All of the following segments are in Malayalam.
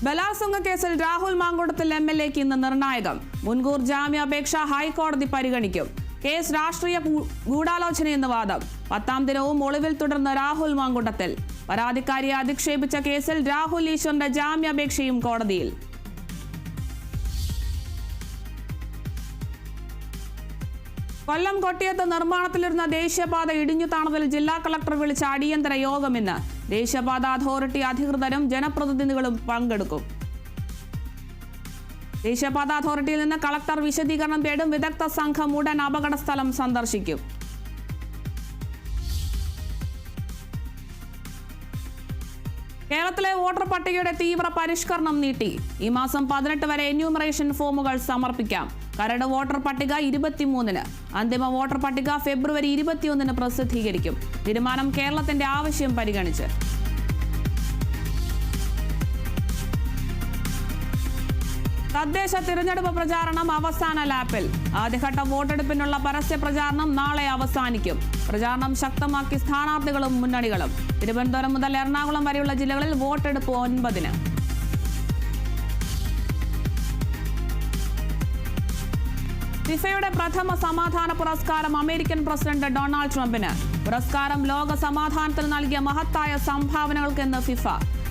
ബലാത്സംഗ കേസിൽ രാഹുൽ മാങ്കൂട്ടത്തിൽ MLAക്ക് ഇന്ന് നിർണായകം. മുൻകൂർ ജാമ്യാപേക്ഷ ഹൈക്കോടതി പരിഗണിക്കും. കേസ് രാഷ്ട്രീയ ഗൂഢാലോചനയെന്ന് വാദം. 10ാം ദിനവും ഒളിവിൽ തുടർന്ന രാഹുൽ മാങ്കൂട്ടത്തിൽ. പരാതിക്കാരിയെ അധിക്ഷേപിച്ച കേസിൽ രാഹുൽ ഈശ്വറിന്റെ ജാമ്യാപേക്ഷയും കോടതിയിൽ. കൊല്ലം കൊട്ടിയത്ത് നിർമ്മാണത്തിലിരുന്ന ദേശീയപാത ഇടിഞ്ഞു താണതിൽ ജില്ലാ കളക്ടർ വിളിച്ച അടിയന്തര യോഗം ഇന്ന്. ദേശീയപാത അതോറിറ്റി അധികൃതരും ജനപ്രതിനിധികളും പങ്കെടുക്കും. ദേശീയപാത അതോറിറ്റിയിൽ നിന്ന് കളക്ടർ വിശദീകരണം തേടും. വിദഗ്ധ സംഘം ഉടൻ അപകട സ്ഥലം സന്ദർശിക്കും. കേരളത്തിലെ വോട്ടർ പട്ടികയുടെ തീവ്ര പരിഷ്കരണം നീട്ടി. ഈ മാസം 18 വരെ എന്യൂമറേഷൻ ഫോമുകൾ സമർപ്പിക്കാം. കരട് വോട്ടർ പട്ടിക 23-ന്. അന്തിമ വോട്ടർ പട്ടിക ഫെബ്രുവരി 21-ന് പ്രസിദ്ധീകരിക്കും. തീരുമാനം കേരളത്തിന്റെ ആവശ്യം പരിഗണിച്ച്. തദ്ദേശ തിരഞ്ഞെടുപ്പ് പ്രചാരണം അവസാന ലാപ്പിൽ. ആദ്യഘട്ട വോട്ടെടുപ്പിനുള്ള പരസ്യ പ്രചാരണം നാളെ അവസാനിക്കും. പ്രചാരണം ശക്തമാക്കി സ്ഥാനാർത്ഥികളും മുന്നണികളും. തിരുവനന്തപുരം മുതൽ എറണാകുളം വരെയുള്ള ജില്ലകളിൽ വോട്ടെടുപ്പ് 9-ന്. ഫിഫയുടെ പ്രഥമ സമാധാന പുരസ്കാരം അമേരിക്കൻ പ്രസിഡന്റ് ഡൊണാൾഡ് ട്രംപിന്. പുരസ്കാരം ലോക സമാധാനത്തിന് നൽകിയ മഹത്തായ സംഭാവനകൾക്കെന്ന് ഫിഫ.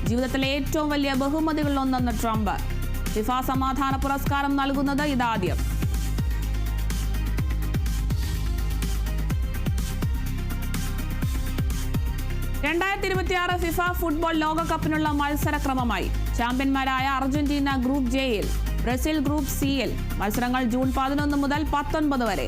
ജീവിതത്തിലെ ഏറ്റവും വലിയ ബഹുമതികളിലൊന്നെന്ന് ട്രംപ്. ഫിഫ സമാധാന പുരസ്കാരം നൽകുന്നത് ഇതാദ്യം. FIFA football ലോകകപ്പിനുള്ള മത്സരക്രമമായി. ചാമ്പ്യന്മാരായ Argentina group jail, Brazil group സിയിൽ. മത്സരങ്ങൾ ജൂൺ 11 മുതൽ 19 വരെ.